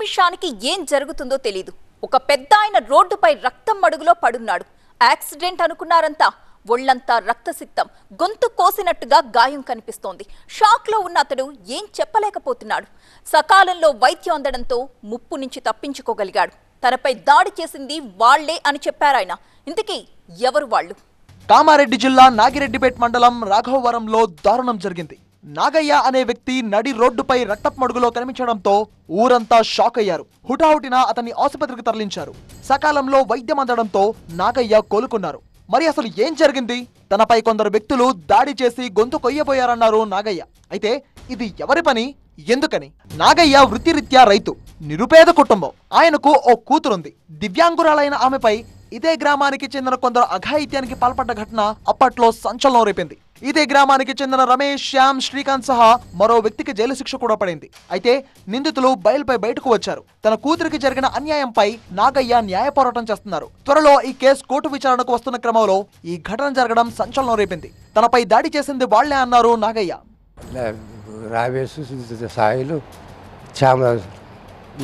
నిమిషానికి ఏం జరుగుతుందో తెలీదు. ఒక పెద్దాయన రోడ్డుపై రక్తం మడుగులో పడున్నాడు. యాక్సిడెంట్ అనుకున్నారంతా. ఒళ్లంతా రక్తసిక్తం, గొంతు కోసినట్టుగా గాయం కనిపిస్తోంది. షాక్ లో ఉన్న అతడు ఏం చెప్పలేకపోతున్నాడు. సకాలంలో వైద్యం అందడంతో ముప్పు నుంచి తప్పించుకోగలిగాడు. తనపై దాడి చేసింది వాళ్లే అని చెప్పారాయన. ఇంతకీ ఎవరు వాళ్ళు? కామారెడ్డి జిల్లా నాగిరెడ్డిపేట మండలం రాఘవవరంలో దారుణం జరిగింది. నాగయ్య అనే వ్యక్తి నడి రోడ్డుపై రక్తపు మడుగులో కనిపించడంతో ఊరంతా షాక్ అయ్యారు. హుటాహుటిన అతన్ని ఆసుపత్రికి తరలించారు. సకాలంలో వైద్యం అందడంతో నాగయ్య కోలుకున్నారు. మరి అసలు ఏం జరిగింది? తనపై కొందరు వ్యక్తులు దాడి చేసి గొంతు కొయ్యబోయారన్నారు నాగయ్య. అయితే ఇది ఎవరి పని, ఎందుకని? నాగయ్య వృత్తిరీత్యా రైతు, నిరుపేద కుటుంబం. ఆయనకు ఓ కూతురుంది. దివ్యాంగురాలైన ఆమెపై ఇదే గ్రామానికి చెందిన కొందరు అఘాయిత్యానికి పాల్పడ్డ ఘటన అప్పట్లో సంచలనం రేపింది. ఇదే గ్రామానికి చెందిన రమేష్, శ్యామ్, శ్రీకాంత్ సహా మరో వ్యక్తికి జైలు శిక్ష కూడా పడింది. అయితే నిందితులు బయలుపై బయటకు వచ్చారు. తన కూతురికి జరిగిన అన్యాయంపై నాగయ్య న్యాయ పోరాటం చేస్తున్నారు. త్వరలో ఈ కేసు కోర్టు విచారణకు వస్తున్న క్రమంలో ఈ ఘటన జరగడం సంచలనం రేపింది. తనపై దాడి చేసింది వాళ్లే అన్నారు నాగయ్య. రమేష్, సాయిలు, శ్యామ్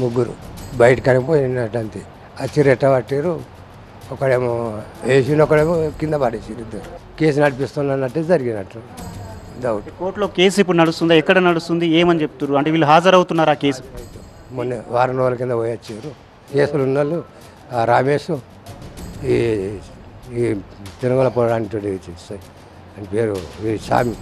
ముగ్గురు బయటకు అనిపోయినట్టు వచ్చి రెట్ట పట్టారు. ఒకడేమో వేసిన, ఒకడేమో కింద పడేసారు. ఇద్దరు కేసు నడిపిస్తున్నట్టే జరిగినట్టు డౌట్. కోర్టులో కేసు ఇప్పుడు నడుస్తుందా, ఎక్కడ నడుస్తుంది, ఏమని చెప్తారు? అంటే వీళ్ళు హాజరవుతున్నారు ఆ కేసు? మొన్న వారం రోజుల కింద పోయి వచ్చారు. కేసులు ఉన్న వాళ్ళు రమేష్, ఈ తిరుమల పోవడానికి అని పేరు స్వామి.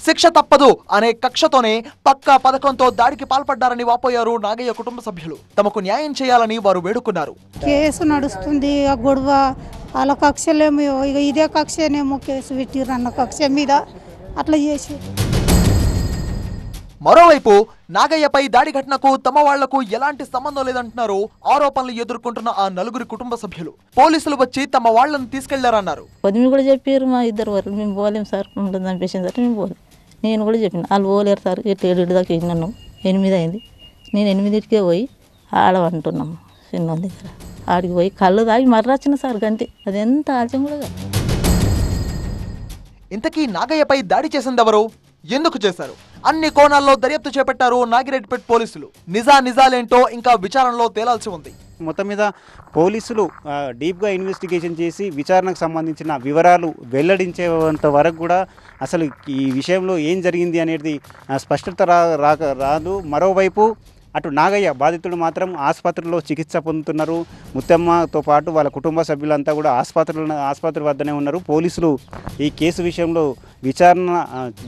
శిక్ష తప్పదు అనే కక్షతోనే పక్కా పథకంతో దాడికి పాల్పడ్డారని వాపోయారు నాగయ్య కుటుంబ సభ్యులు. తమకు న్యాయం చేయాలని వారు వేడుకున్నారు. కేసు నడుస్తుంది, ఆ గొడవ వాళ్ళ కక్షలేమో, ఇక ఇదే కక్షనేమో కేసు పెట్టిర్రు అన్న కక్ష మీద అట్లా చేసి. మరోవైపు నాగయ్యపై దాడి ఘటనకు తమ వాళ్లకు ఎలాంటి సంబంధం లేదంటున్నారు ఆరోపణలు ఎదుర్కొంటున్న ఆ నలుగురి కుటుంబ సభ్యులు. పోలీసులు వచ్చి తమ వాళ్లను తీసుకెళ్లారన్నారు. కూడా చెప్పారు, మా ఇద్దరు వరకు మేము పోలేం సార్, చంపేసిన సార్ మేము పోలేం. నేను కూడా చెప్పిన, వాళ్ళు పోలేరు సార్. 7 దాకా నన్ను 8 అయింది. నేను 8కే పోయి ఆడమంటున్నాము చిన్న దగ్గర. ఆడికి పోయి కళ్ళు తాగి మర్రొచ్చిన సార్ గంతే. అది ఎంత ఆలస్యం కూడా కాదు. ఇంతకీ నాగయ్యపై దాడి చేసిందెవరు, ఎందుకు చేశారు? అన్ని కోణాల్లో దర్యాప్తు చేపట్టారు నాగిరెడ్డిపేట పోలీసులు. నిజాలేంటో ఇంకా విచారణలో తేలాల్సి ఉంది. మొత్తం మీద పోలీసులు డీప్గా ఇన్వెస్టిగేషన్ చేసి విచారణకు సంబంధించిన వివరాలు వెల్లడించేంత వరకు కూడా అసలు ఈ విషయంలో ఏం జరిగింది అనేది స్పష్టత రాదు. మరోవైపు అటు నాగయ్య బాధితుడు మాత్రం ఆసుపత్రిలో చికిత్స పొందుతున్నారు. ముత్తమ్మతో పాటు వాళ్ళ కుటుంబ సభ్యులంతా కూడా ఆసుపత్రి వద్దనే ఉన్నారు. పోలీసులు ఈ కేసు విషయంలో విచారణ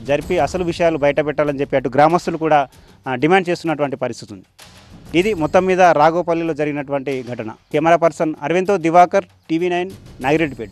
జరిపి అసలు విషయాలు బయటపెట్టాలని చెప్పి అటు గ్రామస్తులు కూడా డిమాండ్ చేస్తున్నటువంటి పరిస్థితి ఉంది. ఇది మొత్తం మీద రాఘోపల్లిలో జరిగినటువంటి ఘటన. కెమెరా పర్సన్ అరవింద్తో దివాకర్, TV9 నాగిరెడ్డిపేట.